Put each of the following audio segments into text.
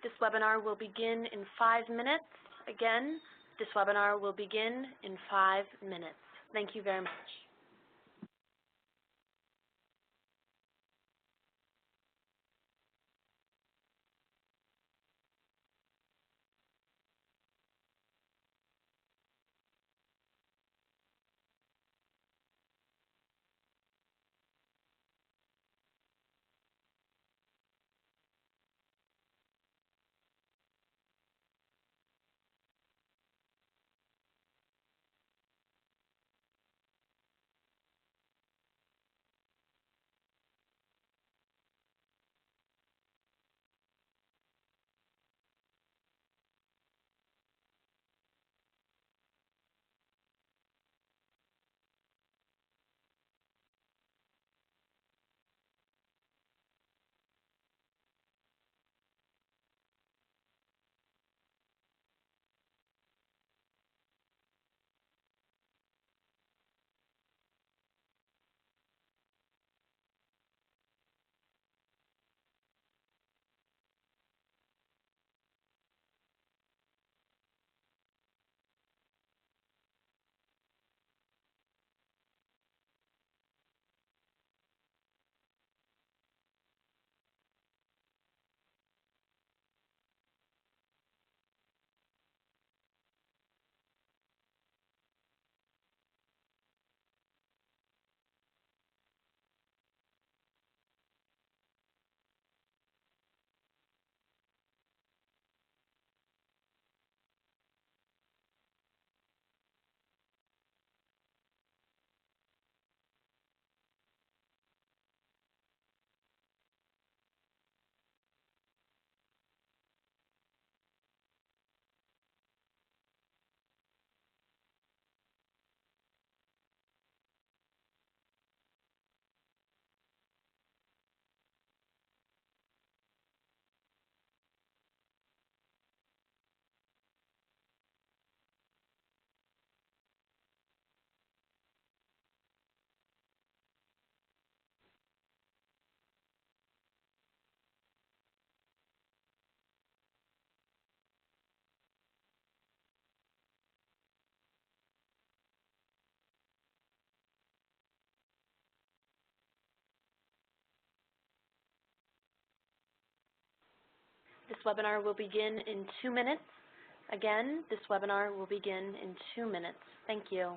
This webinar will begin in 5 minutes. Again, this webinar will begin in 5 minutes. Thank you very much. This webinar will begin in 2 minutes. Again, this webinar will begin in 2 minutes. Thank you.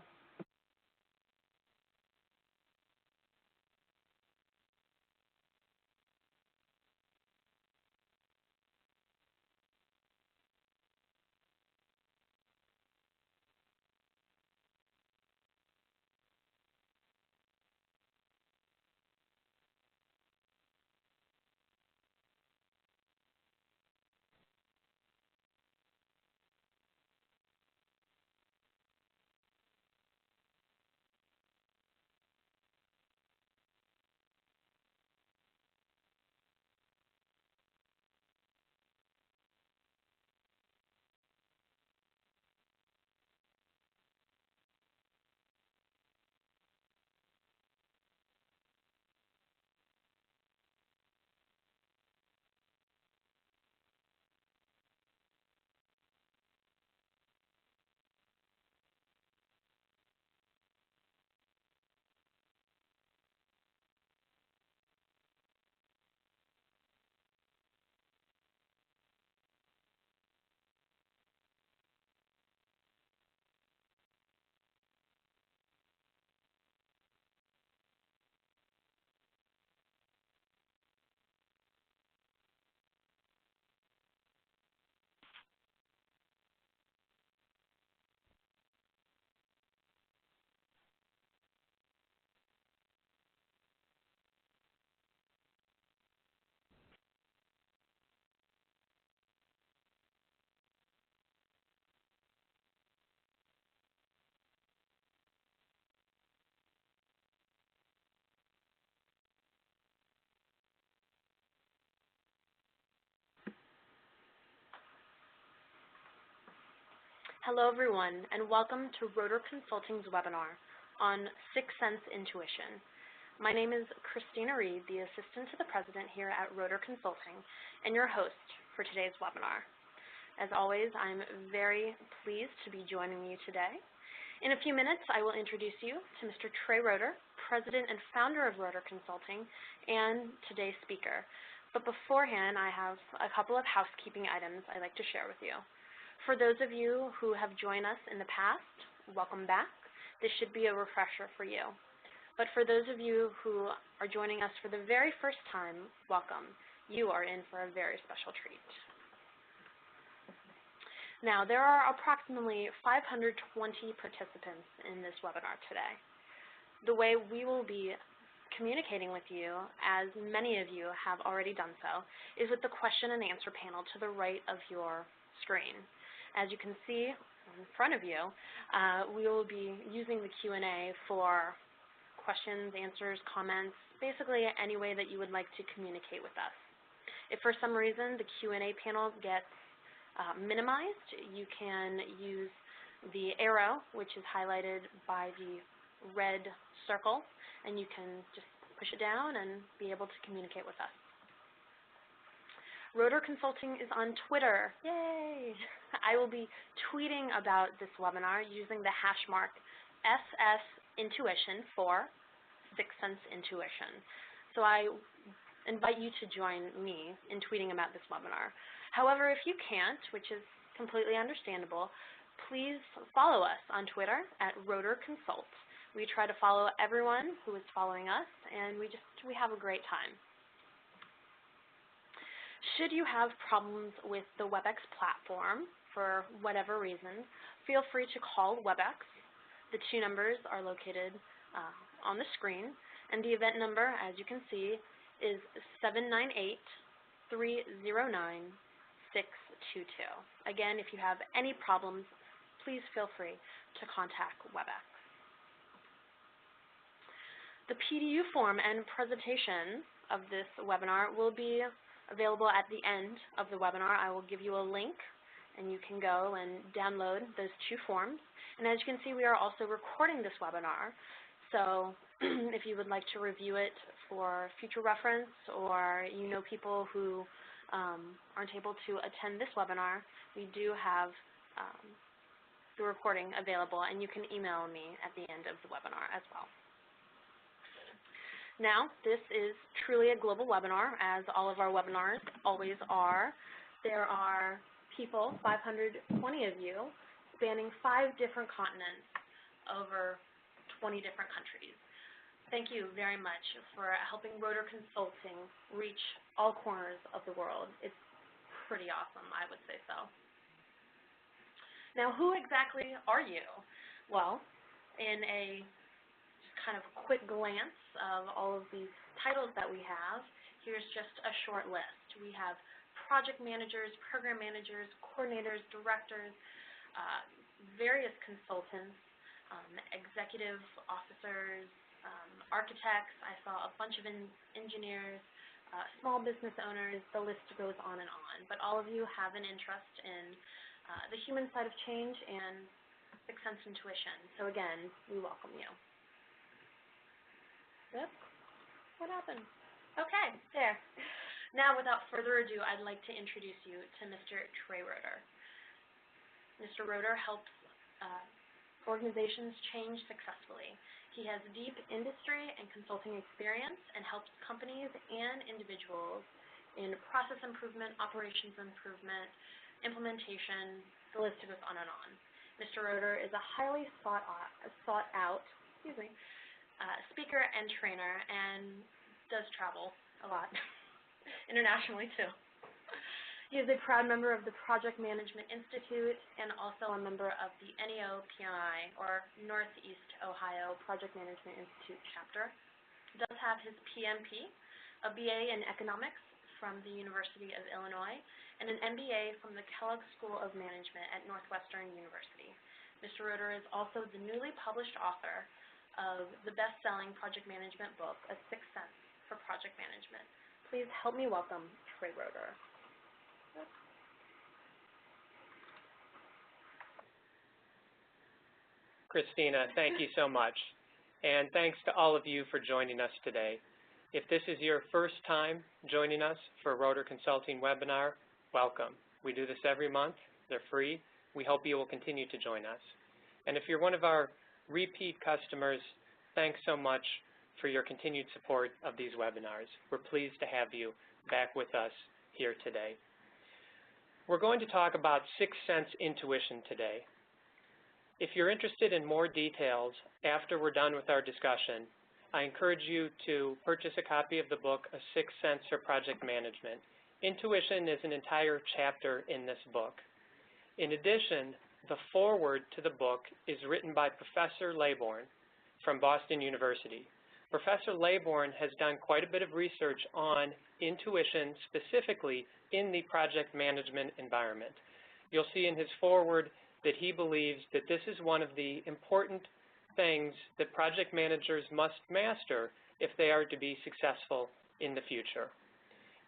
Hello, everyone, and welcome to Rotor Consulting's webinar on Sixth Sense Intuition. My name is Christina Reed, the Assistant to the President here at Rotor Consulting, and your host for today's webinar. As always, I'm very pleased to be joining you today. In a few minutes, I will introduce you to Mr. Trey Roeder, President and Founder of Roeder Consulting, and today's speaker. But beforehand, I have a couple of housekeeping items I'd like to share with you. For those of you who have joined us in the past, welcome back. This should be a refresher for you. But for those of you who are joining us for the very first time, welcome. You are in for a very special treat. Now, there are approximately 520 participants in this webinar today. The way we will be communicating with you, as many of you have already done so, is with the question and answer panel to the right of your screen. As you can see in front of you, we will be using the Q&A for questions, answers, comments, basically any way that you would like to communicate with us. If for some reason the Q&A panel gets minimized, you can use the arrow, which is highlighted by the red circle, and you can just push it down and be able to communicate with us. Roeder Consulting is on Twitter. Yay! I will be tweeting about this webinar using the hash mark SSIntuition for 6 Sense Intuition. So I invite you to join me in tweeting about this webinar. However, if you can't, which is completely understandable, please follow us on Twitter at Roeder Consult. We try to follow everyone who is following us, and we have a great time. Should you have problems with the WebEx platform for whatever reason, feel free to call WebEx. The two numbers are located on the screen, and the event number, as you can see, is 798-309-622. Again, if you have any problems, please feel free to contact WebEx. The PDU form and presentation of this webinar will be available at the end of the webinar. I will give you a link, and you can go and download those two forms. And as you can see, we are also recording this webinar. So if you would like to review it for future reference, or you know people who aren't able to attend this webinar, we do have the recording available, and you can email me at the end of the webinar as well. Now, this is truly a global webinar, as all of our webinars always are. There are people, 520 of you, spanning 5 different continents over 20 different countries. Thank you very much for helping Roeder Consulting reach all corners of the world. It's pretty awesome, I would say so. Now, who exactly are you? Well, in a kind of quick glance of all of these titles that we have, here's just a short list. We have project managers, program managers, coordinators, directors, various consultants, executive officers, architects. I saw a bunch of engineers, small business owners. The list goes on and on. But all of you have an interest in the human side of change and 6 Sense Intuition. So again, we welcome you. Yep. What happened? Okay, there. Now, without further ado, I'd like to introduce you to Mr. Trey Roeder. Mr. Roeder helps organizations change successfully. He has deep industry and consulting experience and helps companies and individuals in process improvement, operations improvement, implementation, the list goes on and on. Mr. Roeder is a highly sought out speaker and trainer, and does travel a lot, internationally too. He is a proud member of the Project Management Institute and also a member of the NEO-PMI, or Northeast Ohio Project Management Institute chapter. He does have his PMP, a BA in Economics from the University of Illinois, and an MBA from the Kellogg School of Management at Northwestern University. Mr. Roeder is also the newly published author of the best-selling project management book, A 6 Sense for Project Management. Please help me welcome Trey Roeder. Christina, thank you so much. And thanks to all of you for joining us today. If this is your first time joining us for a Roeder Consulting webinar, welcome. We do this every month. They're free. We hope you will continue to join us. And if you're one of our repeat customers, thanks so much for your continued support of these webinars. We're pleased to have you back with us here today. We're going to talk about Sixth Sense Intuition today. If you're interested in more details after we're done with our discussion, I encourage you to purchase a copy of the book, A Sixth Sense for Project Management. Intuition is an entire chapter in this book. In addition, the foreword to the book is written by Professor Laybourne from Boston University. Professor Laybourne has done quite a bit of research on intuition, specifically in the project management environment. You'll see in his foreword that he believes that this is one of the important things that project managers must master if they are to be successful in the future.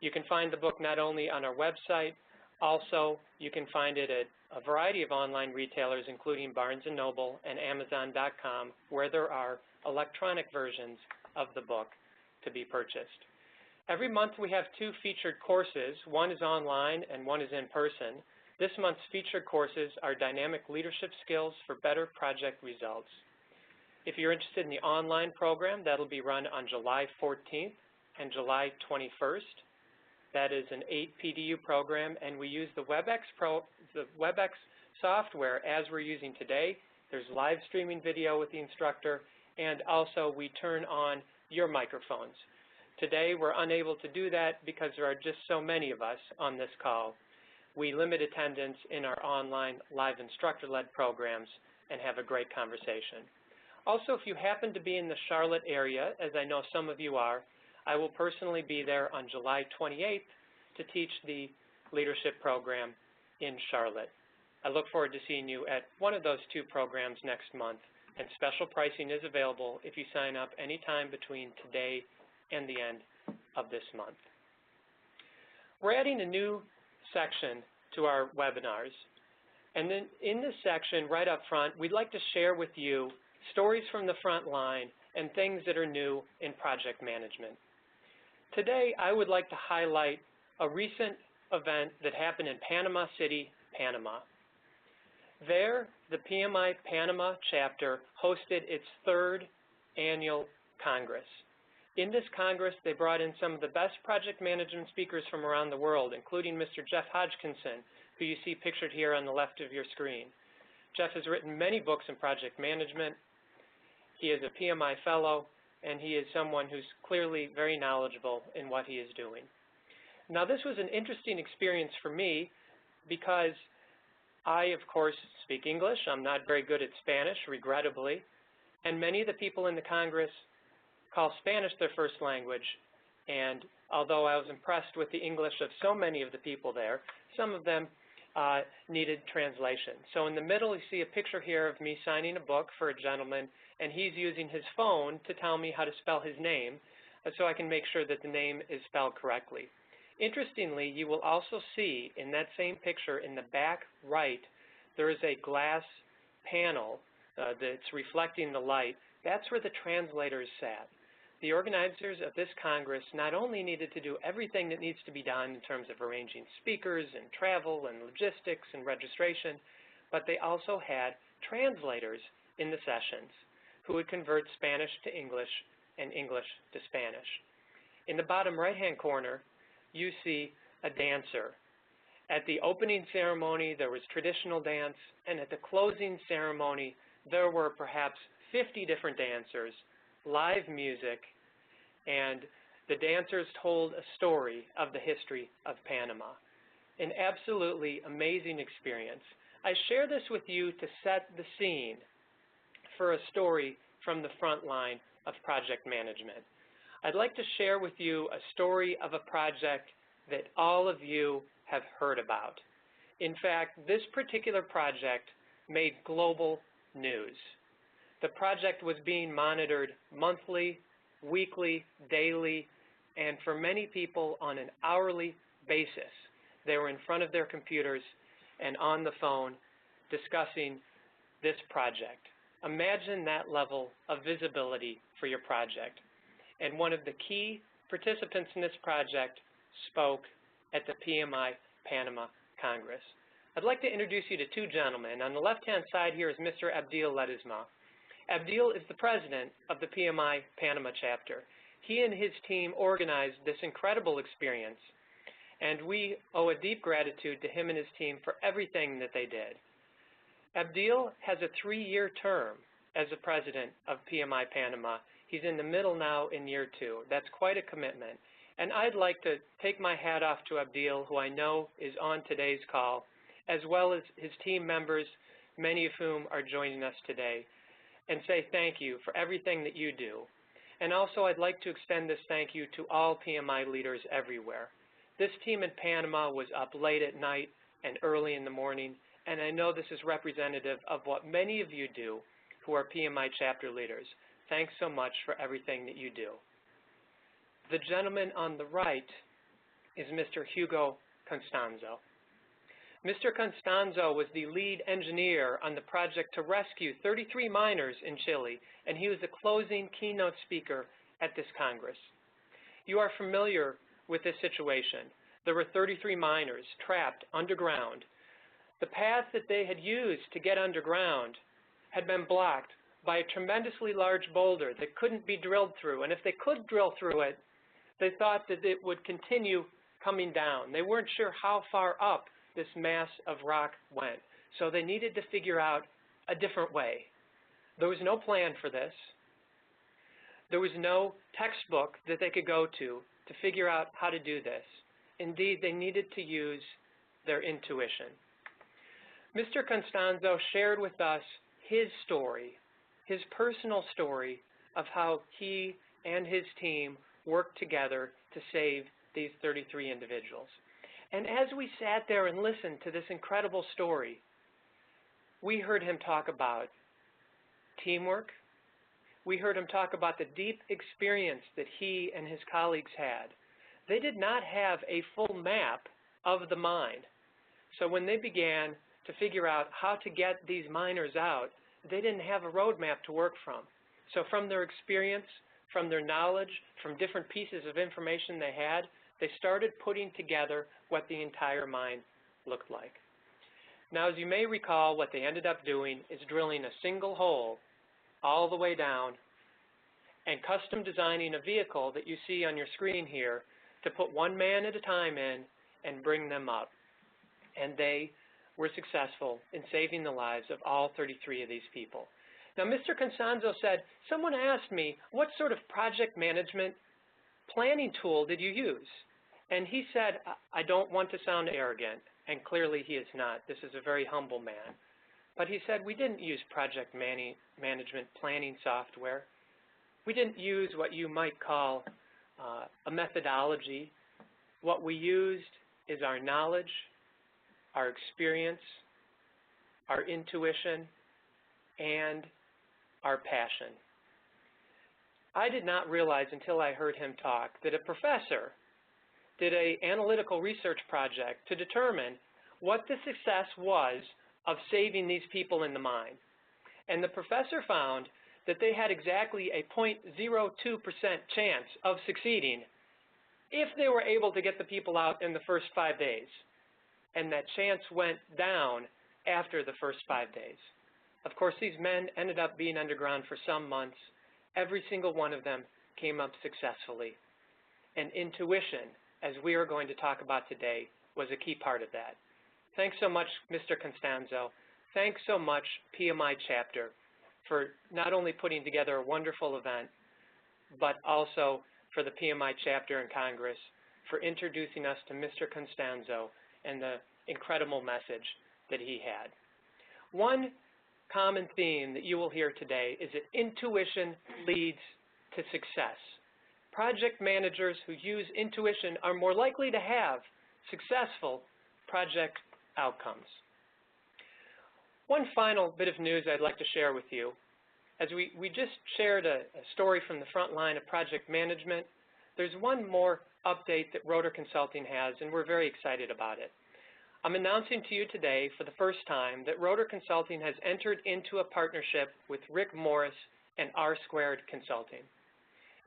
You can find the book not only on our website, also you can find it at a variety of online retailers, including Barnes & Noble and Amazon.com, where there are electronic versions of the book to be purchased. Every month we have two featured courses. One is online and one is in person. This month's featured courses are Dynamic Leadership Skills for Better Project Results. If you're interested in the online program, that'll be run on July 14th and July 21st. That is an 8 PDU program, and we use the WebEx software as we're using today. There's live streaming video with the instructor, and also we turn on your microphones. Today we're unable to do that because there are just so many of us on this call. We limit attendance in our online live instructor-led programs and have a great conversation. Also, if you happen to be in the Charlotte area, as I know some of you are, I will personally be there on July 28th to teach the leadership program in Charlotte. I look forward to seeing you at one of those two programs next month, and special pricing is available if you sign up anytime between today and the end of this month. We're adding a new section to our webinars, and then in this section right up front, we'd like to share with you stories from the front line and things that are new in project management. Today, I would like to highlight a recent event that happened in Panama City, Panama. There, the PMI Panama chapter hosted its 3rd annual Congress. In this Congress, they brought in some of the best project management speakers from around the world, including Mr. Jeff Hodgkinson, who you see pictured here on the left of your screen. Jeff has written many books in project management. He is a PMI fellow, and he is someone who's clearly very knowledgeable in what he is doing. Now, this was an interesting experience for me because I, of course, speak English. I'm not very good at Spanish, regrettably, and many of the people in the Congress call Spanish their first language, and although I was impressed with the English of so many of the people there, some of them needed translation. So in the middle, you see a picture here of me signing a book for a gentleman, and he's using his phone to tell me how to spell his name so I can make sure that the name is spelled correctly. Interestingly, you will also see in that same picture in the back right, there is a glass panel that's reflecting the light. That's where the translators sat. The organizers of this Congress not only needed to do everything that needs to be done in terms of arranging speakers and travel and logistics and registration, but they also had translators in the sessions who would convert Spanish to English and English to Spanish. In the bottom right-hand corner, you see a dancer. At the opening ceremony, there was traditional dance, and at the closing ceremony, there were perhaps 50 different dancers, live music, and the dancers told a story of the history of Panama. An absolutely amazing experience. I share this with you to set the scene for a story from the front line of project management. I'd like to share with you a story of a project that all of you have heard about. In fact, this particular project made global news. The project was being monitored monthly, weekly, daily, and for many people on an hourly basis. They were in front of their computers and on the phone discussing this project. Imagine that level of visibility for your project. And one of the key participants in this project spoke at the PMI Panama Congress. I'd like to introduce you to two gentlemen. On the left-hand side here is Mr. Abdil Ledesma. Abdil is the president of the PMI Panama chapter. He and his team organized this incredible experience, and we owe a deep gratitude to him and his team for everything that they did. Abdil has a 3-year term as the president of PMI Panama. He's in the middle now in year 2. That's quite a commitment. And I'd like to take my hat off to Abdil, who I know is on today's call, as well as his team members, many of whom are joining us today, and say thank you for everything that you do. And also I'd like to extend this thank you to all PMI leaders everywhere. This team in Panama was up late at night and early in the morning, and I know this is representative of what many of you do who are PMI chapter leaders. Thanks so much for everything that you do. The gentleman on the right is Mr. Hugo Constanzo. Mr. Constanzo was the lead engineer on the project to rescue 33 miners in Chile, and he was the closing keynote speaker at this Congress. You are familiar with this situation. There were 33 miners trapped underground. The path that they had used to get underground had been blocked by a tremendously large boulder that couldn't be drilled through, and if they could drill through it, they thought that it would continue coming down. They weren't sure how far up this mass of rock went, so they needed to figure out a different way. There was no plan for this. There was no textbook that they could go to figure out how to do this. Indeed, they needed to use their intuition. Mr. Constanzo shared with us his story, his personal story of how he and his team worked together to save these 33 individuals. And as we sat there and listened to this incredible story, we heard him talk about teamwork. We heard him talk about the deep experience that he and his colleagues had. They did not have a full map of the mine. So when they began to figure out how to get these miners out, they didn't have a roadmap to work from. So from their experience, from their knowledge, from different pieces of information they had, they started putting together what the entire mine looked like. Now, as you may recall, what they ended up doing is drilling a single hole all the way down and custom designing a vehicle that you see on your screen here to put one man at a time in and bring them up. And they were successful in saving the lives of all 33 of these people. Now, Mr. Constanzo said, someone asked me, what sort of project management planning tool did you use? And he said, I don't want to sound arrogant, and clearly he is not. This is a very humble man. But he said, we didn't use project management planning software. We didn't use what you might call a methodology. What we used is our knowledge, our experience, our intuition, and our passion. I did not realize until I heard him talk that a professor did an analytical research project to determine what the success was of saving these people in the mine. And the professor found that they had exactly a 0.02% chance of succeeding if they were able to get the people out in the first 5 days. And that chance went down after the first 5 days. Of course, these men ended up being underground for some months. Every single one of them came up successfully. And intuition, as we are going to talk about today, was a key part of that. Thanks so much, Mr. Constanzo. Thanks so much, PMI chapter, for not only putting together a wonderful event, but also for the PMI chapter in Congress for introducing us to Mr. Constanzo and the incredible message that he had. One common theme that you will hear today is that intuition leads to success. Project managers who use intuition are more likely to have successful project outcomes. One final bit of news I'd like to share with you. As we just shared a story from the front line of project management, there's one more update that Rotor Consulting has, and we're very excited about it. I'm announcing to you today for the first time that Rotor Consulting has entered into a partnership with Rick Morris and R2 Consulting.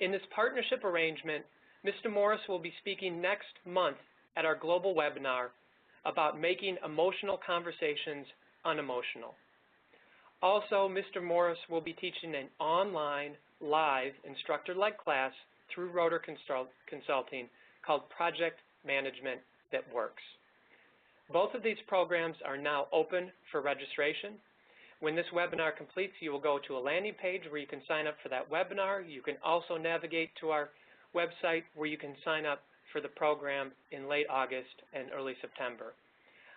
In this partnership arrangement, Mr. Morris will be speaking next month at our global webinar about making emotional conversations unemotional. Also, Mr. Morris will be teaching an online, live, instructor-led class through Rotor Consulting called Project Management That Works. Both of these programs are now open for registration. When this webinar completes, you will go to a landing page where you can sign up for that webinar. You can also navigate to our website where you can sign up for the program in late August and early September.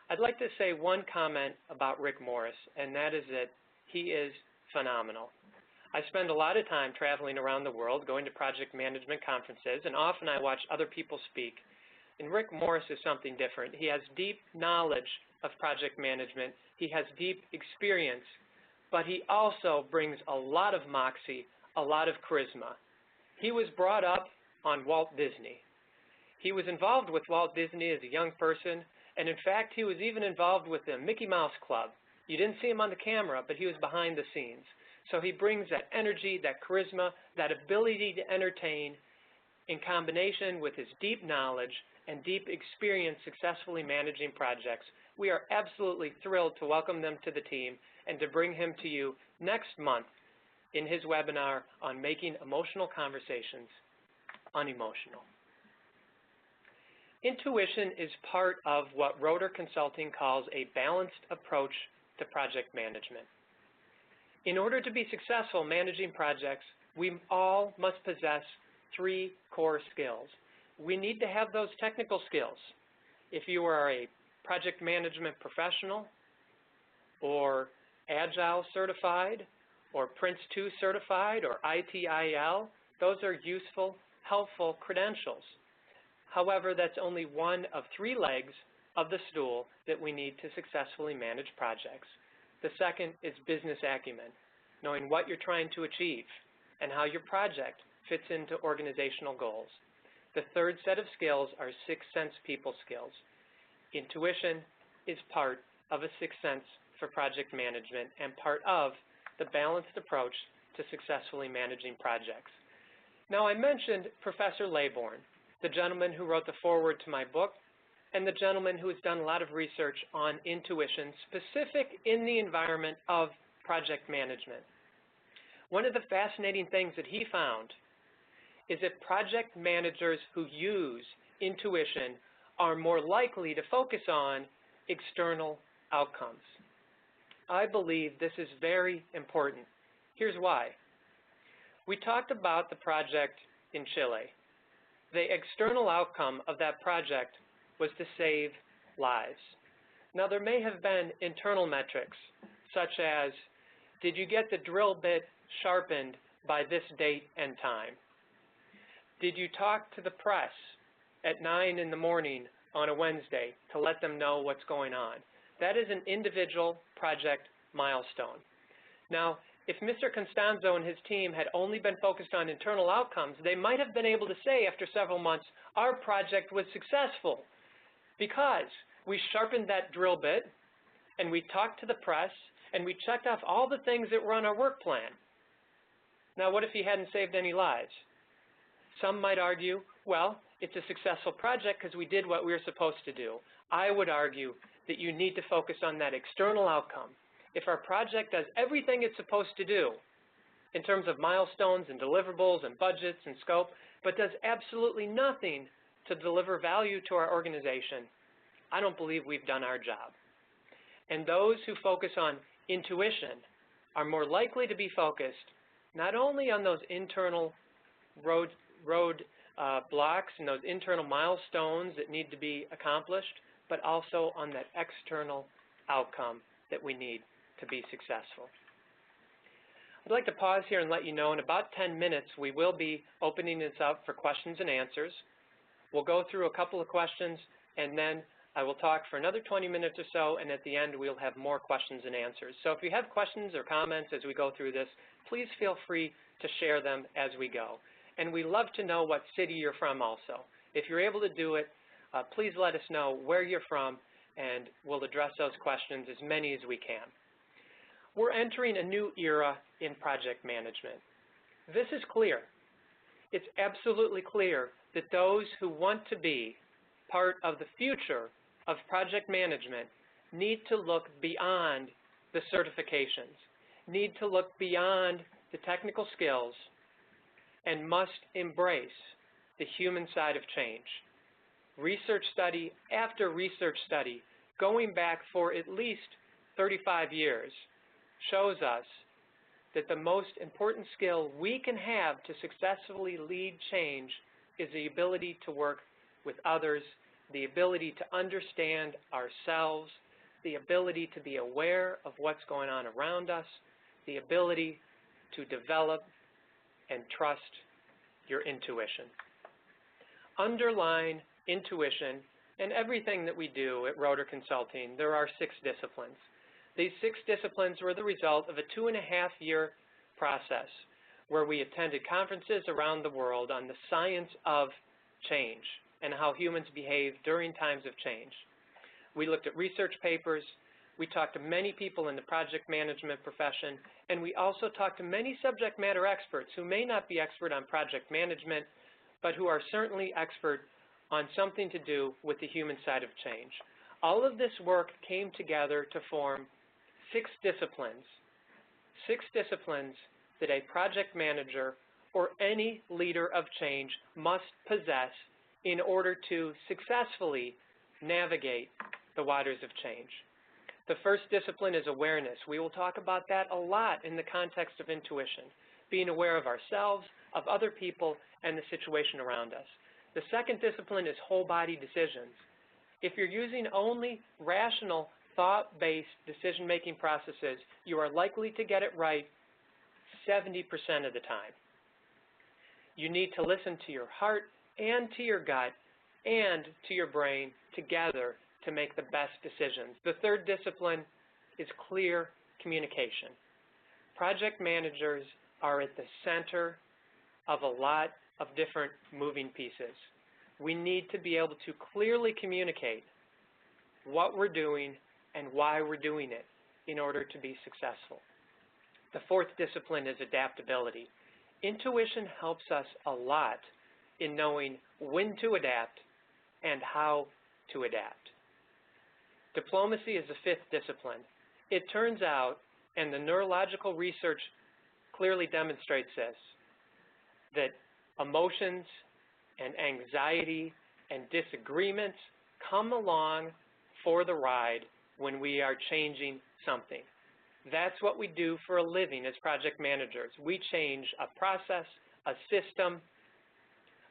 I'd like to say one comment about Rick Morris, and that is that he is phenomenal. I spend a lot of time traveling around the world, going to project management conferences, and often I watch other people speak. And Rick Morris is something different. He has deep knowledge of project management. He has deep experience, but he also brings a lot of moxie, a lot of charisma. He was brought up on Walt Disney. He was involved with Walt Disney as a young person, and in fact, he was even involved with the Mickey Mouse Club. You didn't see him on the camera, but he was behind the scenes. So he brings that energy, that charisma, that ability to entertain in combination with his deep knowledge and deep experience successfully managing projects. We are absolutely thrilled to welcome them to the team and to bring him to you next month in his webinar on making emotional conversations unemotional. Intuition is part of what Rotor Consulting calls a balanced approach to project management. In order to be successful managing projects, we all must possess 3 core skills. We need to have those technical skills. If you are a project management professional, or Agile certified, or Prince2 certified, or ITIL, those are useful, helpful credentials. However, that's only one of 3 legs of the stool that we need to successfully manage projects. The second is business acumen, knowing what you're trying to achieve and how your project fits into organizational goals. The third set of skills are sixth sense people skills. Intuition is part of a sixth sense for project management and part of the balanced approach to successfully managing projects. Now, I mentioned Professor Laybourne, the gentleman who wrote the foreword to my book, and the gentleman who has done a lot of research on intuition specific in the environment of project management. One of the fascinating things that he found is that project managers who use intuition are more likely to focus on external outcomes. I believe this is very important. Here's why. We talked about the project in Chile. The external outcome of that project was to save lives. Now, there may have been internal metrics, such as, did you get the drill bit sharpened by this date and time? Did you talk to the press at 9 in the morning on a Wednesday to let them know what's going on? That is an individual project milestone. Now, if Mr. Constanzo and his team had only been focused on internal outcomes, they might have been able to say after several months, our project was successful because we sharpened that drill bit and we talked to the press and we checked off all the things that were on our work plan. Now, what if he hadn't saved any lives? Some might argue, well, it's a successful project because we did what we were supposed to do. I would argue that you need to focus on that external outcome. If our project does everything it's supposed to do in terms of milestones and deliverables and budgets and scope, but does absolutely nothing to deliver value to our organization, I don't believe we've done our job. And those who focus on intuition are more likely to be focused not only on those internal road blocks and those internal milestones that need to be accomplished, but also on that external outcome that we need to be successful. I'd like to pause here and let you know in about 10 minutes we will be opening this up for questions and answers. We'll go through a couple of questions and then I will talk for another 20 minutes or so, and at the end we'll have more questions and answers. So if you have questions or comments as we go through this, please feel free to share them as we go. And we love to know what city you're from also. If you're able to do it, please let us know where you're from and we'll address those questions, as many as we can. We're entering a new era in project management. This is clear. It's absolutely clear that those who want to be part of the future of project management need to look beyond the certifications, need to look beyond the technical skills, and must embrace the human side of change. Research study after research study, going back for at least 35 years, shows us that the most important skill we can have to successfully lead change is the ability to work with others, the ability to understand ourselves, the ability to be aware of what's going on around us, the ability to develop and trust your intuition. Underline intuition in everything that we do at Rotor Consulting. There are 6 disciplines. These 6 disciplines were the result of a 2.5-year process where we attended conferences around the world on the science of change and how humans behave during times of change. We looked at research papers, we talked to many people in the project management profession, and we also talked to many subject matter experts who may not be expert on project management, but who are certainly expert on something to do with the human side of change. All of this work came together to form 6 disciplines. 6 disciplines that a project manager or any leader of change must possess in order to successfully navigate the waters of change. The first discipline is awareness. We will talk about that a lot in the context of intuition, being aware of ourselves, of other people, and the situation around us. The second discipline is whole body decisions. If you're using only rational, thought-based decision-making processes, you are likely to get it right 70% of the time. You need to listen to your heart and to your gut and to your brain together to make the best decisions. The third discipline is clear communication. Project managers are at the center of a lot of different moving pieces. We need to be able to clearly communicate what we're doing and why we're doing it in order to be successful. The fourth discipline is adaptability. Intuition helps us a lot in knowing when to adapt and how to adapt. Diplomacy is the fifth discipline. It turns out, and the neurological research clearly demonstrates this, that emotions and anxiety and disagreements come along for the ride when we are changing something. That's what we do for a living as project managers. We change a process, a system,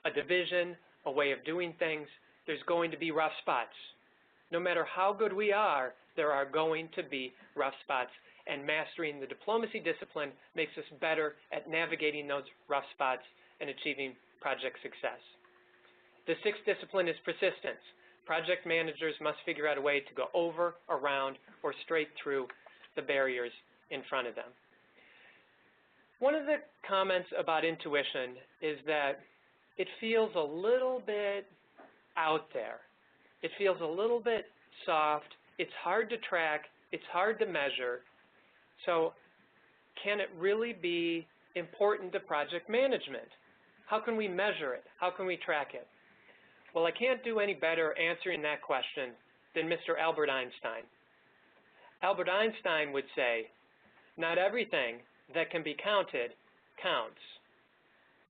a division, a way of doing things. There's going to be rough spots. No matter how good we are, there are going to be rough spots, and mastering the diplomacy discipline makes us better at navigating those rough spots and achieving project success. The sixth discipline is persistence. Project managers must figure out a way to go over, around, or straight through the barriers in front of them. One of the comments about intuition is that it feels a little bit out there. It feels a little bit soft. It's hard to track. It's hard to measure. So can it really be important to project management? How can we measure it? How can we track it? Well, I can't do any better answering that question than Mr. Albert Einstein. Albert Einstein would say, not everything that can be counted counts,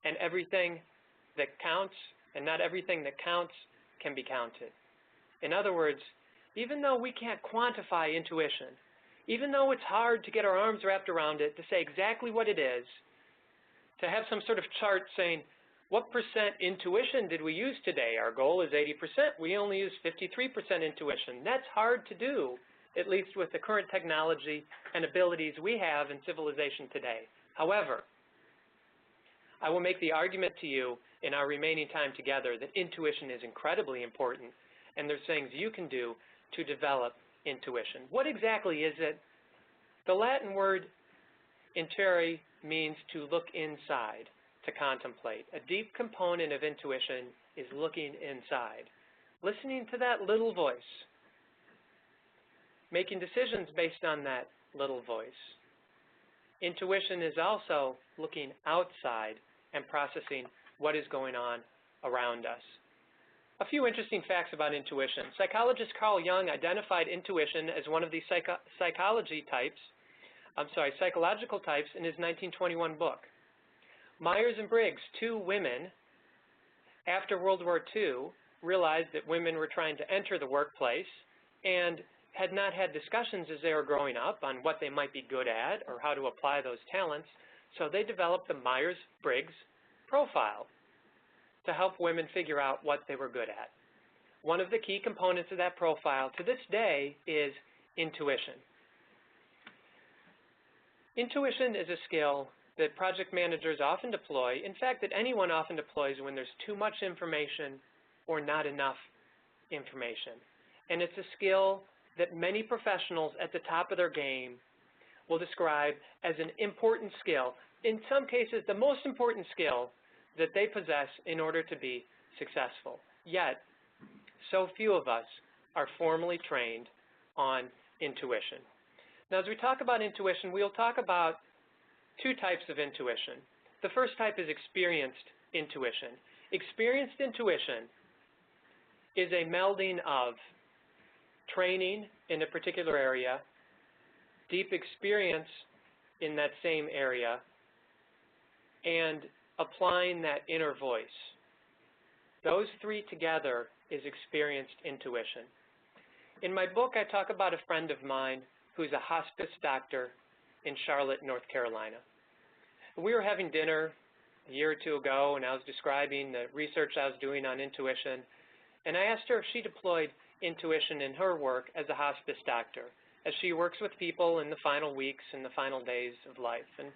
and everything that counts and not everything that counts can be counted. In other words, even though we can't quantify intuition, even though it's hard to get our arms wrapped around it to say exactly what it is, to have some sort of chart saying, what percent intuition did we use today? Our goal is 80%. We only use 53% intuition. That's hard to do, at least with the current technology and abilities we have in civilization today. However, I will make the argument to you in our remaining time together that intuition is incredibly important, and there's things you can do to develop intuition. What exactly is it? The Latin word intuere means to look inside, to contemplate. A deep component of intuition is looking inside, listening to that little voice, making decisions based on that little voice. Intuition is also looking outside and processing what is going on around us. A few interesting facts about intuition. Psychologist Carl Jung identified intuition as one of the psychological types in his 1921 book. Myers and Briggs, two women after World War II, realized that women were trying to enter the workplace and had not had discussions as they were growing up on what they might be good at or how to apply those talents, so they developed the Myers-Briggs profile to help women figure out what they were good at. One of the key components of that profile to this day is intuition. Intuition is a skill that project managers often deploy, in fact, that anyone often deploys when there's too much information or not enough information. And it's a skill that many professionals at the top of their game will describe as an important skill. In some cases, the most important skill that they possess in order to be successful. Yet, so few of us are formally trained on intuition. Now, as we talk about intuition, we'll talk about two types of intuition. The first type is experienced intuition. Experienced intuition is a melding of training in a particular area, deep experience in that same area, and applying that inner voice. Those three together is experienced intuition. In my book, I talk about a friend of mine who's a hospice doctor in Charlotte, North Carolina. We were having dinner a year or two ago, and I was describing the research I was doing on intuition, and I asked her if she deployed intuition in her work as a hospice doctor, as she works with people in the final weeks and the final days of life. And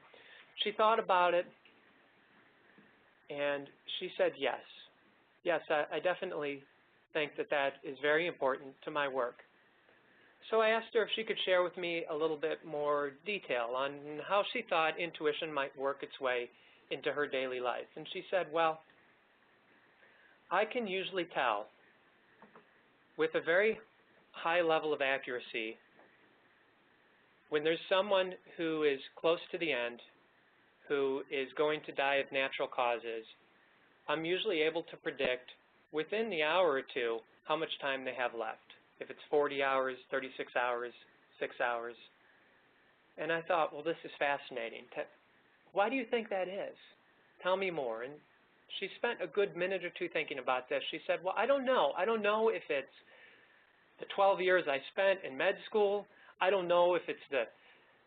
she thought about it, and she said yes. Yes, I definitely think that that is very important to my work. So I asked her if she could share with me a little bit more detail on how she thought intuition might work its way into her daily life. And she said, well, I can usually tell with a very high level of accuracy when there's someone who is close to the end, who is going to die of natural causes. I'm usually able to predict within the hour or two how much time they have left. If it's 40 hours, 36 hours, 6 hours. And I thought, well, this is fascinating. Why do you think that is? Tell me more. And she spent a good minute or two thinking about this. She said, well, I don't know. I don't know if it's the 12 years I spent in med school. I don't know if it's the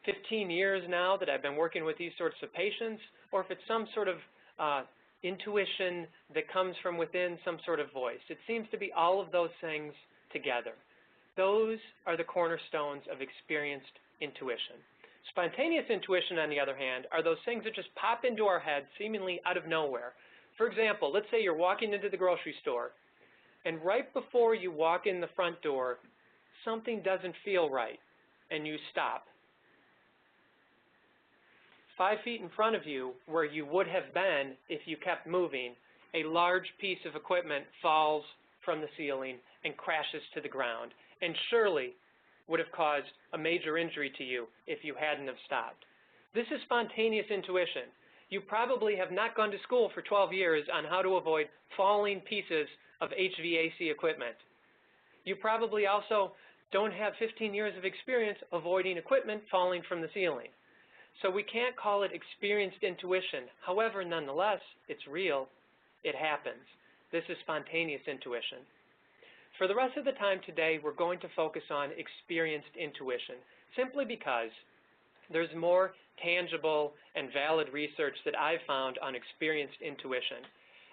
15 years now that I've been working with these sorts of patients, or if it's some sort of intuition that comes from within, some sort of voice. It seems to be all of those things together. Those are the cornerstones of experienced intuition. Spontaneous intuition, on the other hand, are those things that just pop into our head seemingly out of nowhere. For example, let's say you're walking into the grocery store, and right before you walk in the front door, something doesn't feel right, and you stop. 5 feet in front of you, where you would have been if you kept moving, a large piece of equipment falls from the ceiling and crashes to the ground, and surely would have caused a major injury to you if you hadn't have stopped. This is spontaneous intuition. You probably have not gone to school for 12 years on how to avoid falling pieces of HVAC equipment. You probably also don't have 15 years of experience avoiding equipment falling from the ceiling. So we can't call it experienced intuition. However, nonetheless, it's real. It happens. This is spontaneous intuition. For the rest of the time today, we're going to focus on experienced intuition, simply because there's more tangible and valid research that I've found on experienced intuition.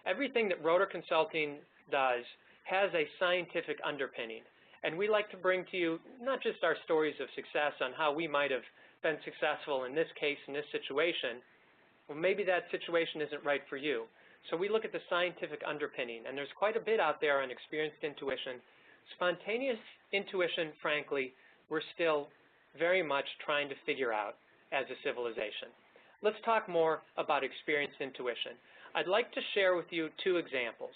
Everything that Rotor Consulting does has a scientific underpinning, and we like to bring to you not just our stories of success on how we might have been successful in this case, in this situation. Well, maybe that situation isn't right for you. So we look at the scientific underpinning, and there's quite a bit out there on experienced intuition. Spontaneous intuition, frankly, we're still very much trying to figure out as a civilization. Let's talk more about experienced intuition. I'd like to share with you 2 examples.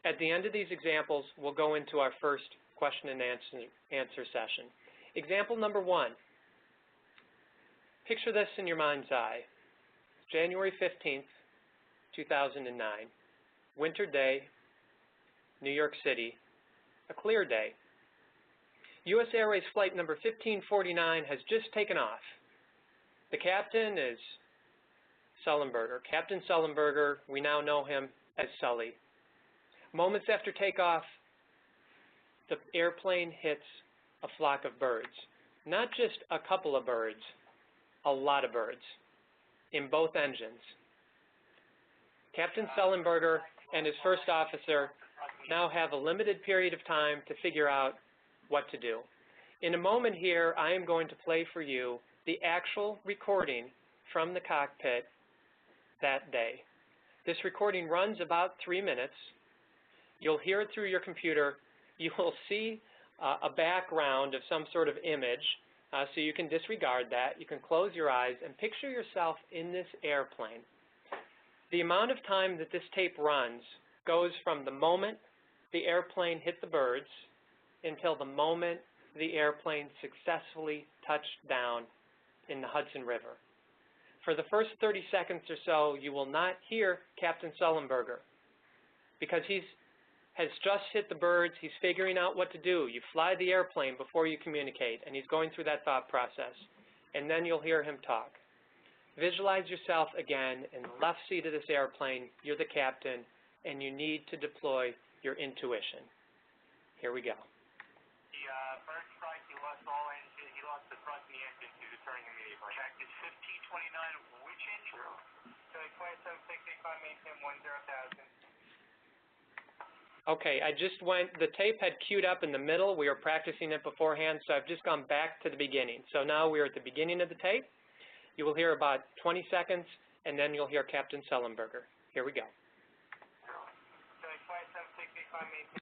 At the end of these examples, we'll go into our first question and answer session. Example number 1. Picture this in your mind's eye. January 15th, 2009, winter day, New York City, a clear day. U.S. Airways flight number 1549 has just taken off. The captain is Sullenberger. Captain Sullenberger, we now know him as Sully. Moments after takeoff, the airplane hits a flock of birds. Not just a couple of birds, a lot of birds in both engines. Captain Sullenberger and his first officer now have a limited period of time to figure out what to do. In a moment here, I am going to play for you the actual recording from the cockpit that day. This recording runs about 3 minutes. You'll hear it through your computer. You will see a background of some sort of image, so you can disregard that. You can close your eyes and picture yourself in this airplane. The amount of time that this tape runs goes from the moment the airplane hit the birds until the moment the airplane successfully touched down in the Hudson River. For the first 30 seconds or so, you will not hear Captain Sullenberger because he has just hit the birds. He's figuring out what to do. You fly the airplane before you communicate, and he's going through that thought process. And then you'll hear him talk. Visualize yourself again in the left seat of this airplane. You're the captain, and you need to deploy your intuition. Here we go. The first strike, he lost all engine. He lost the front of the engine due to turning immediately. Cactus 1529, which engine? So 2765, maintain 10,000. Okay, the tape had queued up in the middle. We were practicing it beforehand, so I've just gone back to the beginning. So now we're at the beginning of the tape. You will hear about 20 seconds, and then you'll hear Captain Sullenberger. Here we go. So 2765, maintain.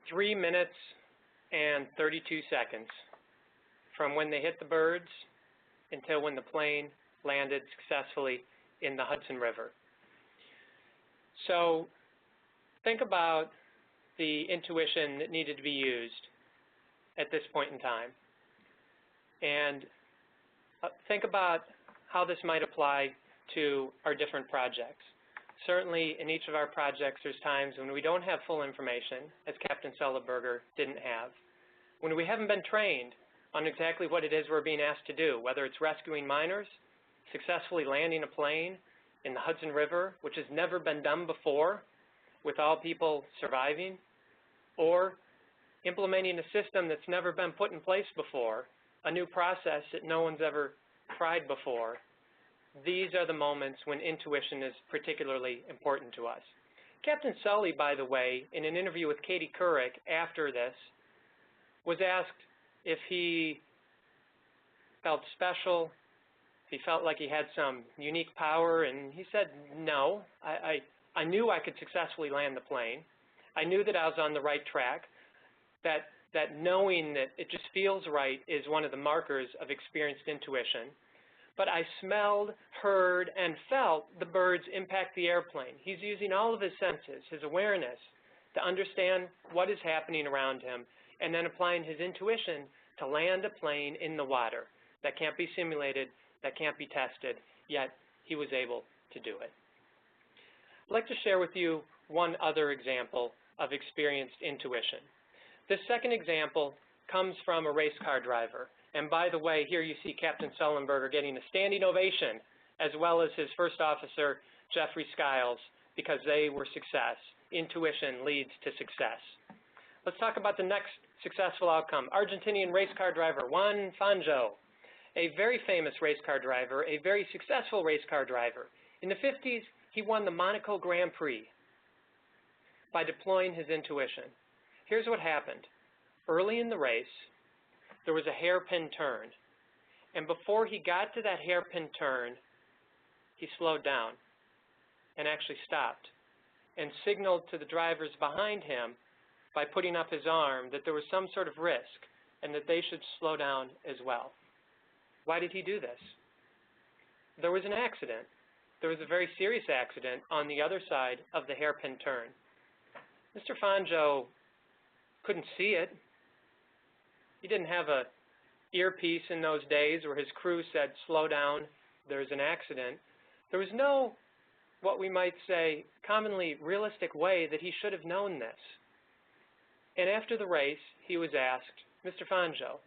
3 minutes and 32 seconds from when they hit the birds until when the plane landed successfully in the Hudson River. So think about the intuition that needed to be used at this point in time. And think about how this might apply to our different projects. Certainly in each of our projects there's times when we don't have full information, as Captain Sullenberger didn't have, when we haven't been trained on exactly what it is we're being asked to do, whether it's rescuing miners, successfully landing a plane in the Hudson River, which has never been done before, with all people surviving, or implementing a system that's never been put in place before, a new process that no one's ever tried before. These are the moments when intuition is particularly important to us. Captain Sully, by the way, in an interview with Katie Couric after this, was asked if he felt special, if he felt like he had some unique power, and he said, no, I knew I could successfully land the plane. I knew that I was on the right track, that knowing that it just feels right is one of the markers of experienced intuition. But I smelled, heard, and felt the birds impact the airplane. He's using all of his senses, his awareness, to understand what is happening around him, and then applying his intuition to land a plane in the water. That can't be simulated, that can't be tested, yet he was able to do it. I'd like to share with you one other example of experienced intuition. This second example comes from a race car driver. And by the way, here you see Captain Sullenberger getting a standing ovation, as well as his first officer, Jeffrey Skiles, because they were success. Intuition leads to success. Let's talk about the next successful outcome. Argentinian race car driver, Juan Fangio, a very famous race car driver, a very successful race car driver. In the 50s, he won the Monaco Grand Prix by deploying his intuition. Here's what happened. Early in the race, there was a hairpin turn. And before he got to that hairpin turn, he slowed down and actually stopped and signaled to the drivers behind him by putting up his arm that there was some sort of risk and that they should slow down as well. Why did he do this? There was an accident. There was a very serious accident on the other side of the hairpin turn. Mr. Fangio couldn't see it. He didn't have an earpiece in those days where his crew said, slow down, there's an accident. There was no, what we might say, commonly realistic way that he should have known this. And after the race, he was asked, Mr. Fangio,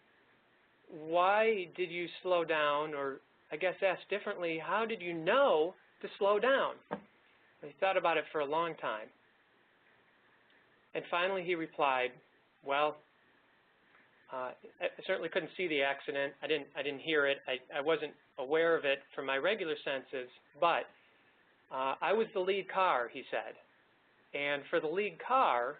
why did you slow down, or I guess asked differently, how did you know to slow down? He thought about it for a long time. And finally he replied, well, I certainly couldn't see the accident. I didn't hear it. I wasn't aware of it from my regular senses, but I was the lead car, he said. And for the lead car,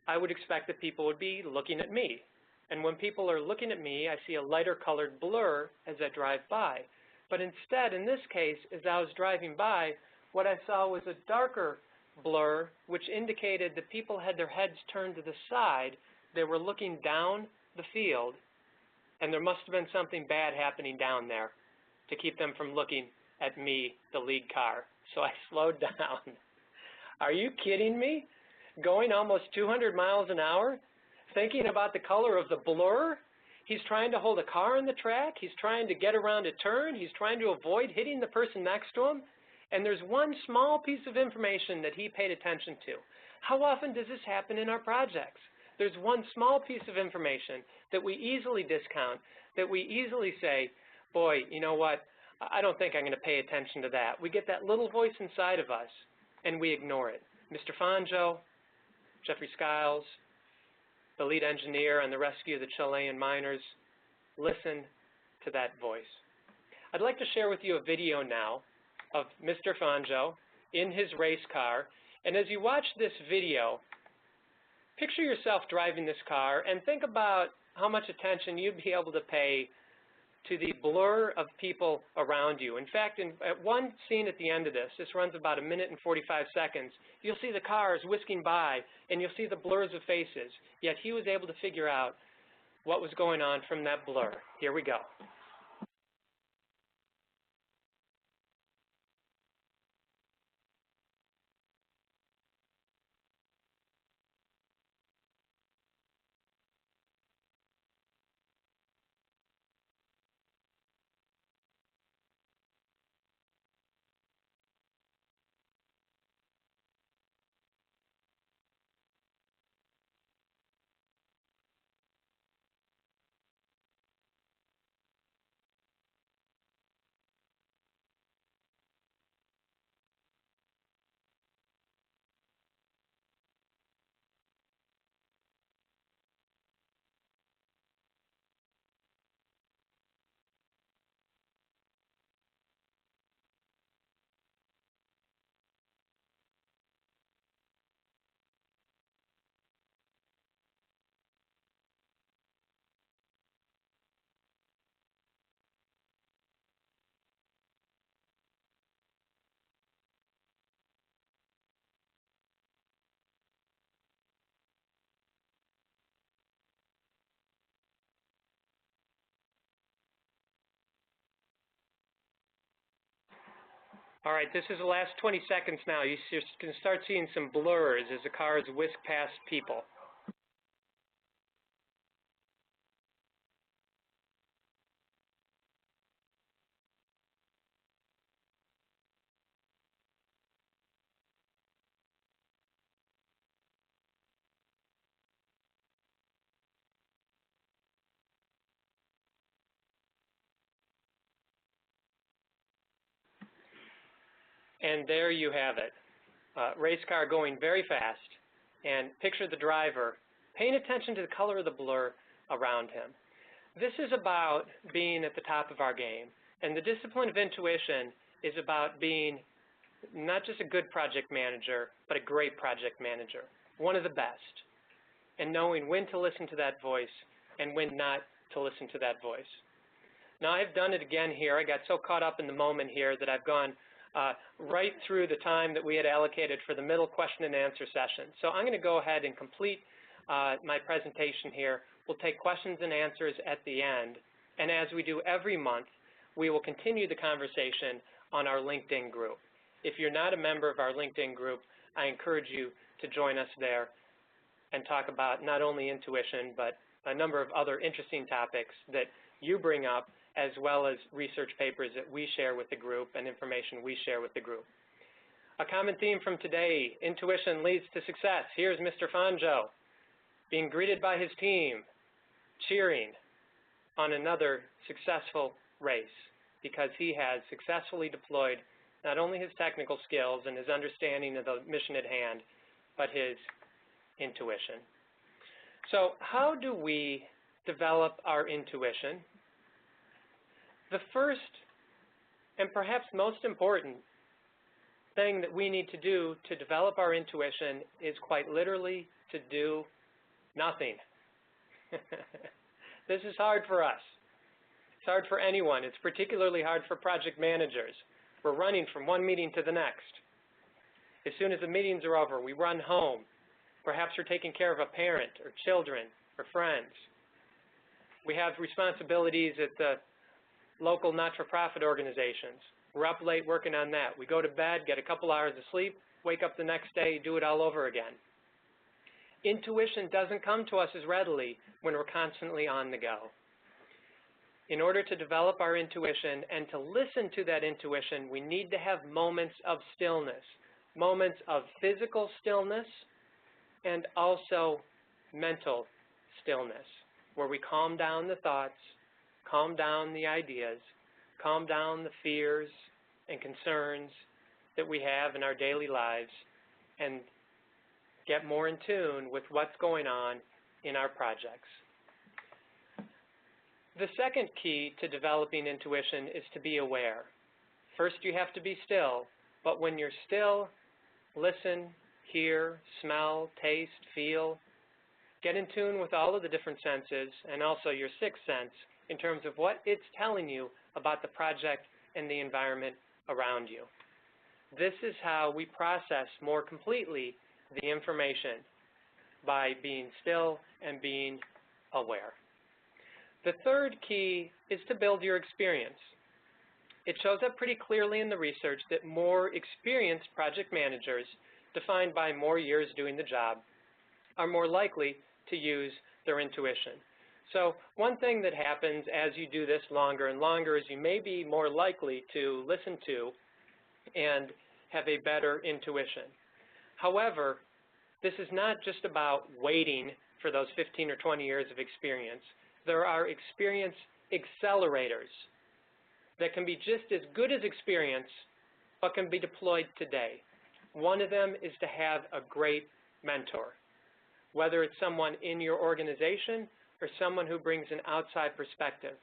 I would expect that people would be looking at me. And when people are looking at me, I see a lighter colored blur as I drive by. But instead, in this case, as I was driving by, what I saw was a darker blur, which indicated that people had their heads turned to the side. They were looking down the field, and there must have been something bad happening down there to keep them from looking at me, the lead car. So I slowed down. Are you kidding me? Going almost 200 miles an hour, thinking about the color of the blur? He's trying to hold a car on the track. He's trying to get around a turn. He's trying to avoid hitting the person next to him. And there's one small piece of information that he paid attention to. How often does this happen in our projects? There's one small piece of information that we easily discount, that we easily say, boy, you know what, I don't think I'm going to pay attention to that. We get that little voice inside of us, and we ignore it. Mr. Fangio, Jeffrey Skiles, the lead engineer on the rescue of the Chilean miners, listen to that voice. I'd like to share with you a video now of Mr. Fangio in his race car. And as you watch this video, picture yourself driving this car and think about how much attention you'd be able to pay to the blur of people around you. In fact, at one scene at the end of this runs about 1 minute and 45 seconds, you'll see the cars whisking by, and you'll see the blurs of faces. Yet he was able to figure out what was going on from that blur. Here we go. All right, this is the last 20 seconds now. You can start seeing some blurs as the cars whisk past people. And there you have it. Race car going very fast, and picture the driver paying attention to the color of the blur around him. This is about being at the top of our game, and the discipline of intuition is about being not just a good project manager, but a great project manager, one of the best, and knowing when to listen to that voice and when not to listen to that voice. Now, I've done it again here. I got so caught up in the moment here that I've gone right through the time that we had allocated for the middle question and answer session. So I'm going to go ahead and complete my presentation here. We'll take questions and answers at the end. And as we do every month, we will continue the conversation on our LinkedIn group. If you're not a member of our LinkedIn group, I encourage you to join us there and talk about not only intuition, but a number of other interesting topics that you bring up, as well as research papers that we share with the group and information we share with the group. A common theme from today, intuition leads to success. Here's Mr. Fanjo being greeted by his team, cheering on another successful race because he has successfully deployed not only his technical skills and his understanding of the mission at hand, but his intuition. So how do we develop our intuition? The first and perhaps most important thing that we need to do to develop our intuition is quite literally to do nothing. This is hard for us. It's hard for anyone. It's particularly hard for project managers. We're running from one meeting to the next. As soon as the meetings are over, we run home. Perhaps we're taking care of a parent or children or friends. We have responsibilities at the local not-for-profit organizations. We're up late working on that. We go to bed, get a couple hours of sleep, wake up the next day, do it all over again. Intuition doesn't come to us as readily when we're constantly on the go. In order to develop our intuition and to listen to that intuition, we need to have moments of stillness, moments of physical stillness and also mental stillness, where we calm down the thoughts, calm down the ideas, calm down the fears and concerns that we have in our daily lives, and get more in tune with what's going on in our projects. The second key to developing intuition is to be aware. First, you have to be still, but when you're still, listen, hear, smell, taste, feel. Get in tune with all of the different senses and also your sixth sense in terms of what it's telling you about the project and the environment around you. This is how we process more completely the information, by being still and being aware. The third key is to build your experience. It shows up pretty clearly in the research that more experienced project managers, defined by more years doing the job, are more likely to use their intuition. So one thing that happens as you do this longer and longer is you may be more likely to listen to and have a better intuition. However, this is not just about waiting for those 15 or 20 years of experience. There are experience accelerators that can be just as good as experience, but can be deployed today. One of them is to have a great mentor, whether it's someone in your organization or someone who brings an outside perspective.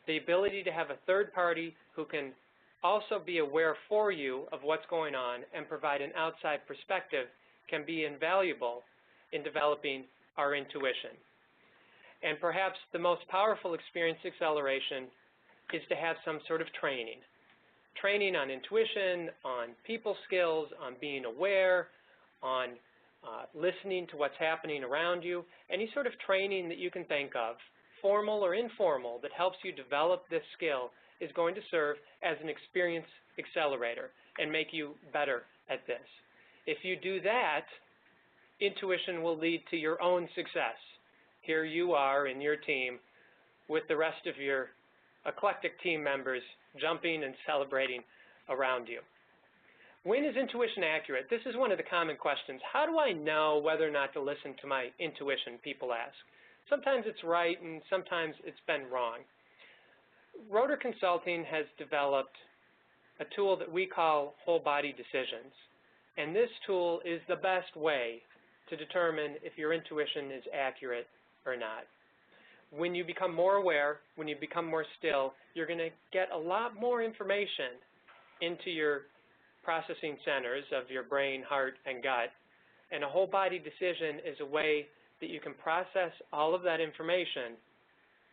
The ability to have a third party who can also be aware for you of what's going on and provide an outside perspective can be invaluable in developing our intuition. And perhaps the most powerful experience acceleration is to have some sort of training. Training on intuition, on people skills, on being aware, on listening to what's happening around you. Any sort of training that you can think of, formal or informal, that helps you develop this skill is going to serve as an experience accelerator and make you better at this. If you do that, intuition will lead to your own success. Here you are in your team with the rest of your eclectic team members jumping and celebrating around you. When is intuition accurate? This is one of the common questions. How do I know whether or not to listen to my intuition, people ask. Sometimes it's right and sometimes it's been wrong. Rotor Consulting has developed a tool that we call whole body decisions. And this tool is the best way to determine if your intuition is accurate or not. When you become more aware, when you become more still, you're going to get a lot more information into your processing centers of your brain, heart, and gut. And a whole body decision is a way that you can process all of that information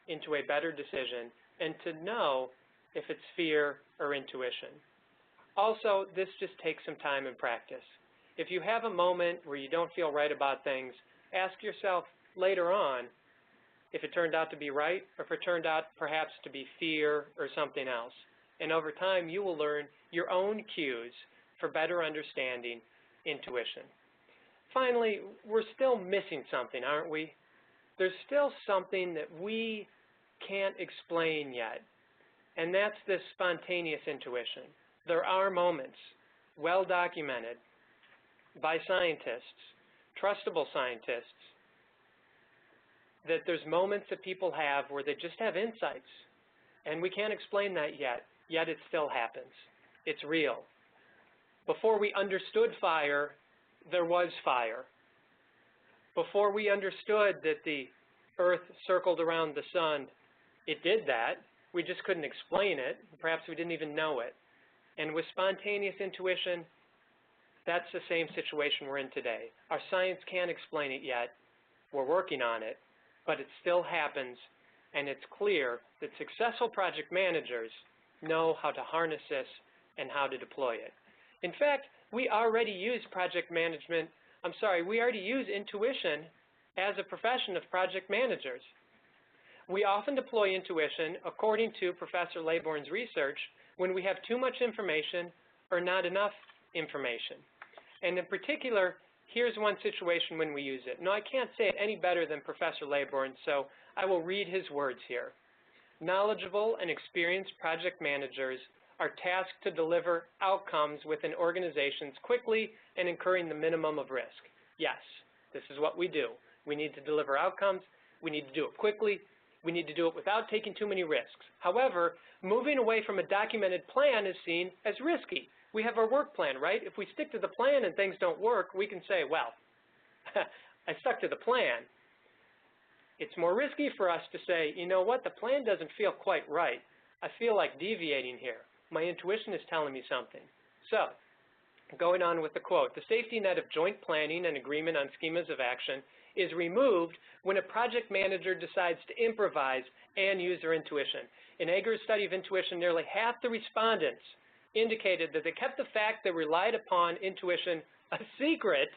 into a better decision and to know if it's fear or intuition. Also, this just takes some time and practice. If you have a moment where you don't feel right about things, ask yourself later on if it turned out to be right or if it turned out perhaps to be fear or something else. And over time, you will learn your own cues for better understanding intuition. Finally, we're still missing something, aren't we? There's still something that we can't explain yet, and that's this spontaneous intuition. There are moments, well documented by scientists, trustable scientists, that there's moments that people have where they just have insights, and we can't explain that yet it still happens. It's real. Before we understood fire, there was fire. Before we understood that the Earth circled around the sun, it did that. We just couldn't explain it. Perhaps we didn't even know it. And with spontaneous intuition, that's the same situation we're in today. Our science can't explain it yet. We're working on it, but it still happens, and it's clear that successful project managers know how to harness this and how to deploy it. In fact, we already use we already use intuition as a profession of project managers. We often deploy intuition, according to Professor Laybourne's research, when we have too much information or not enough information. And in particular, here's one situation when we use it. Now, I can't say it any better than Professor Laybourne, so I will read his words here. Knowledgeable and experienced project managers are tasked to deliver outcomes within organizations quickly and incurring the minimum of risk. Yes, this is what we do. We need to deliver outcomes. We need to do it quickly. We need to do it without taking too many risks. However, moving away from a documented plan is seen as risky. We have our work plan, right? If we stick to the plan and things don't work, we can say, well, I stuck to the plan. It's more risky for us to say, you know what, the plan doesn't feel quite right. I feel like deviating here. My intuition is telling me something. So, Going on with the quote, the safety net of joint planning and agreement on schemas of action is removed when a project manager decides to improvise and use their intuition. In Ager's study of intuition, nearly half the respondents indicated that they kept the fact they relied upon intuition a secret,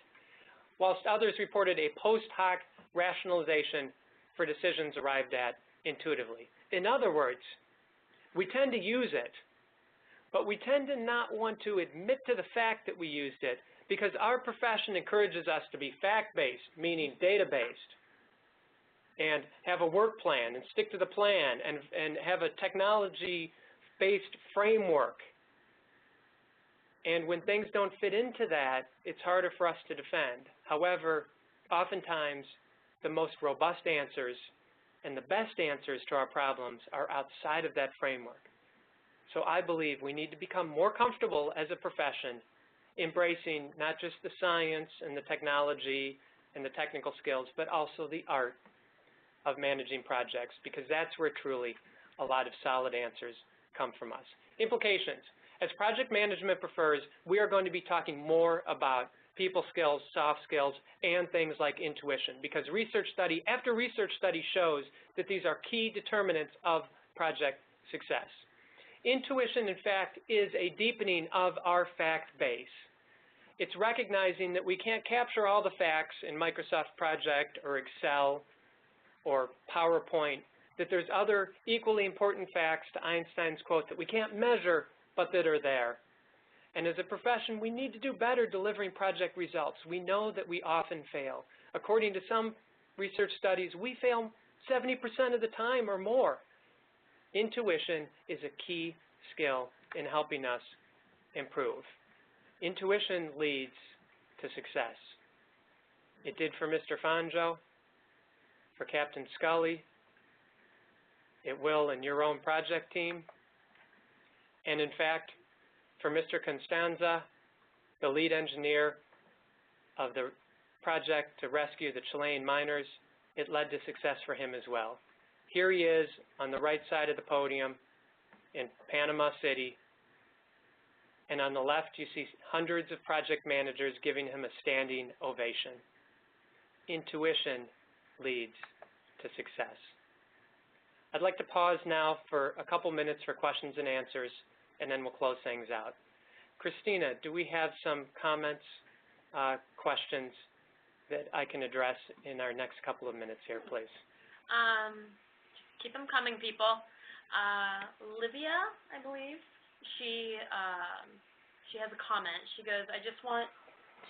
whilst others reported a post hoc rationalization for decisions arrived at intuitively. In other words, we tend to use it, but we tend to not want to admit to the fact that we used it because our profession encourages us to be fact-based, meaning data-based, and have a work plan and stick to the plan and have a technology-based framework. And when things don't fit into that, it's harder for us to defend. However, oftentimes the most robust answers and the best answers to our problems are outside of that framework. So I believe we need to become more comfortable as a profession embracing not just the science and the technology and the technical skills, but also the art of managing projects, because that's where truly a lot of solid answers come from us. Implications. As project management prefers, we are going to be talking more about people skills, soft skills, and things like intuition, because research study after research study shows that these are key determinants of project success. Intuition, in fact, is a deepening of our fact base. It's recognizing that we can't capture all the facts in Microsoft Project or Excel or PowerPoint, that there's other equally important facts, to Einstein's quote, that we can't measure but that are there. And as a profession, we need to do better delivering project results. We know that we often fail. According to some research studies, we fail 70% of the time or more. Intuition is a key skill in helping us improve. Intuition leads to success. It did for Mr. Fanjo, for Captain Scully. It will in your own project team. And in fact, for Mr. Constanza, the lead engineer of the project to rescue the Chilean miners, it led to success for him as well. Here he is on the right side of the podium in Panama City, and on the left you see hundreds of project managers giving him a standing ovation. Intuition leads to success. I'd like to pause now for a couple minutes for questions and answers, and then we'll close things out. Christina, do we have some comments, questions that I can address in our next couple of minutes here, please? Keep them coming, people. Livia, I believe, she has a comment. She goes, I just want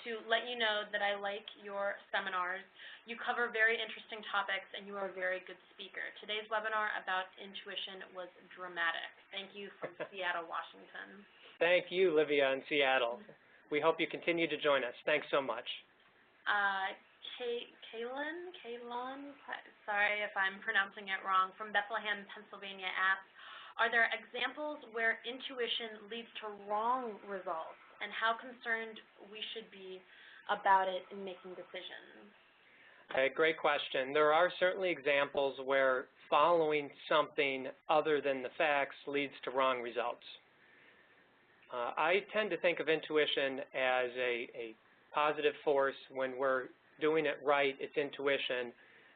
to let you know that I like your seminars. You cover very interesting topics, and you are a very good speaker. Today's webinar about intuition was dramatic. Thank you from Seattle, Washington. Thank you, Livia in Seattle. We hope you continue to join us. Thanks so much. Kaylin, sorry if I'm pronouncing it wrong, from Bethlehem, Pennsylvania asks, are there examples where intuition leads to wrong results, and how concerned we should be about it in making decisions? Great question. There are certainly examples where following something other than the facts leads to wrong results. I tend to think of intuition as a positive force. When we're doing it right, it's intuition.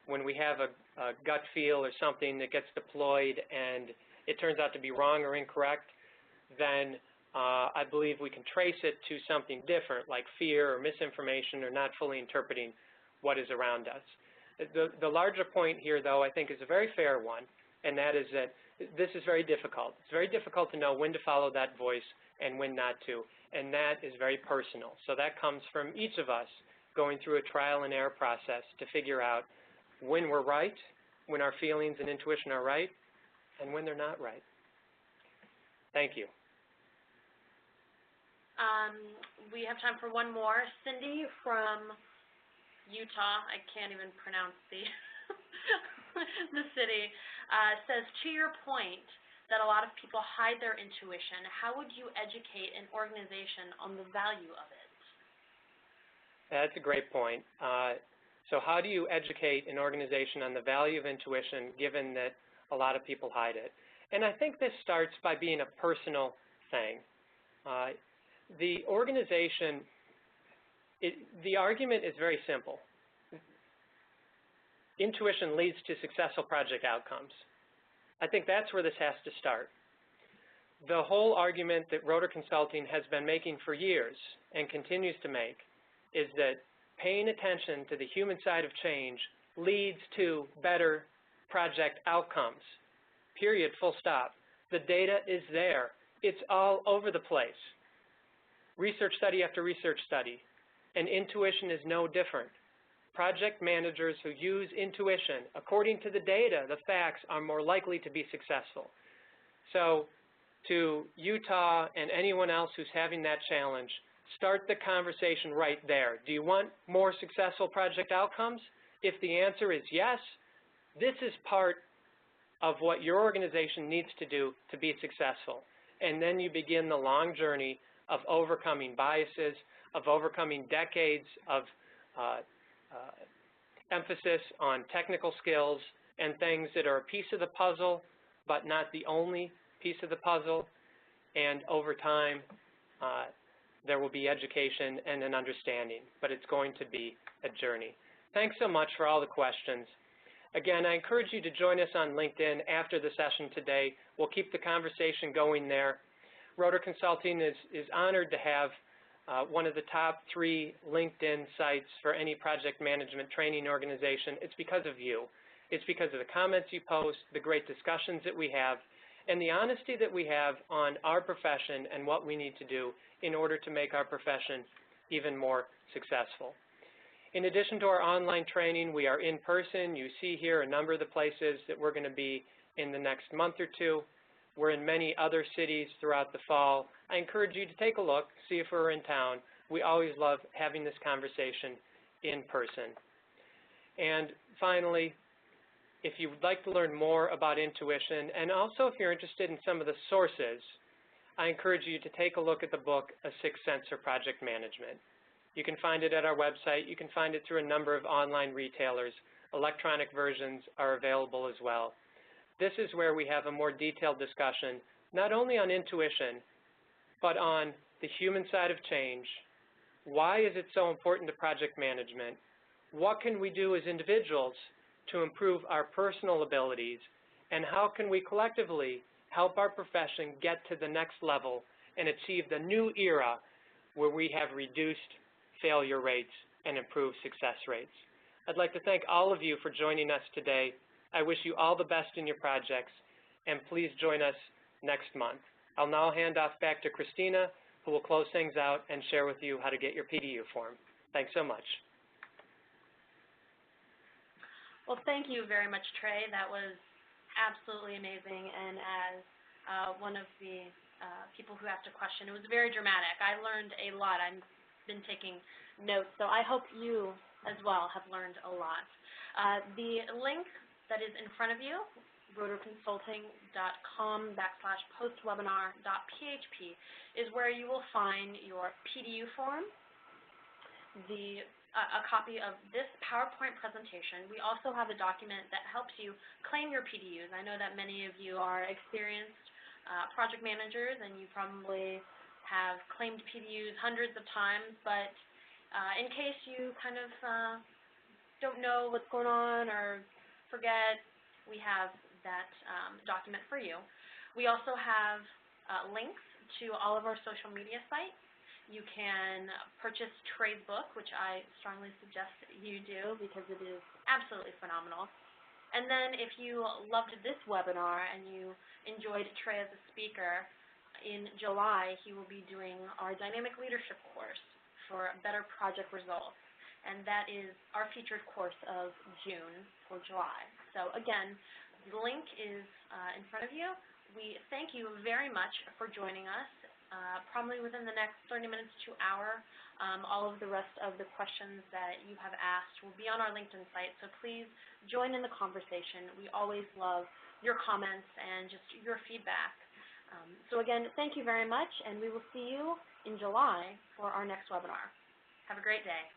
When we have a gut feel or something that gets deployed and it turns out to be wrong or incorrect, then I believe we can trace it to something different, like fear or misinformation or not fully interpreting what is around us. The larger point here, though, I think is a very fair one, and that is that this is very difficult. It's very difficult to know when to follow that voice and when not to, and that is very personal. So that comes from each of us going through a trial and error process to figure out when we're right, when our feelings and intuition are right, and when they're not right. Thank you. We have time for one more. Cindy from Utah, I can't even pronounce the the city, says, to your point that a lot of people hide their intuition, how would you educate an organization on the value of it? That's a great point. So how do you educate an organization on the value of intuition given that a lot of people hide it? And I think this starts by being a personal thing. the organization, the argument is very simple. Intuition leads to successful project outcomes. I think that's where this has to start. The whole argument that Rotor Consulting has been making for years and continues to make is that paying attention to the human side of change leads to better project outcomes. Period, full stop. The data is there. It's all over the place. Research study after research study. And intuition is no different. Project managers who use intuition, according to the data, the facts, are more likely to be successful. So to Utah and anyone else who's having that challenge, start the conversation right there. Do you want more successful project outcomes? If the answer is yes, this is part of what your organization needs to do to be successful. And then you begin the long journey of overcoming biases, of overcoming decades of emphasis on technical skills and things that are a piece of the puzzle, but not the only piece of the puzzle. And over time, there will be education and an understanding, but it's going to be a journey. Thanks so much for all the questions. Again, I encourage you to join us on LinkedIn after the session today. We'll keep the conversation going there. Rotor Consulting is honored to have one of the top 3 LinkedIn sites for any project management training organization. It's because of you. It's because of the comments you post, the great discussions that we have, and the honesty that we have on our profession and what we need to do in order to make our profession even more successful. In addition to our online training, we are in person. You see here a number of the places that we're going to be in the next month or two. We're in many other cities throughout the fall. I encourage you to take a look, see if we're in town. We always love having this conversation in person. And finally, if you would like to learn more about intuition, and also if you're interested in some of the sources, I encourage you to take a look at the book, A Sixth Sense for Project Management. You can find it at our website. You can find it through a number of online retailers. Electronic versions are available as well. This is where we have a more detailed discussion, not only on intuition, but on the human side of change. Why is it so important to project management? What can we do as individuals to improve our personal abilities? And how can we collectively help our profession get to the next level and achieve the new era where we have reduced failure rates and improved success rates? I'd like to thank all of you for joining us today. I wish you all the best in your projects, and please join us next month. I'll now hand off back to Christina, who will close things out and share with you how to get your PDU form. Thanks so much. Well, thank you very much, Trey. That was absolutely amazing, and as one of the people who asked a question, it was very dramatic. I learned a lot. I've been taking notes, so I hope you as well have learned a lot. The link that is in front of you, rotorconsulting.com/postwebinar.php, is where you will find your PDU form, a copy of this PowerPoint presentation. We also have a document that helps you claim your PDUs. I know that many of you are experienced project managers, and you probably have claimed PDUs hundreds of times, but in case you kind of don't know what's going on or forget, we have that document for you. We also have links to all of our social media sites. You can purchase Trey's book, which I strongly suggest that you do because it is absolutely phenomenal. And then if you loved this webinar and you enjoyed Trey as a speaker, in July he will be doing our Dynamic Leadership course for better project results. And that is our featured course of June for July. So again, the link is in front of you. We thank you very much for joining us. Probably within the next 30 minutes to an hour, all of the rest of the questions that you have asked will be on our LinkedIn site, so please join in the conversation. We always love your comments and just your feedback. So again, thank you very much, and we will see you in July for our next webinar. Have a great day.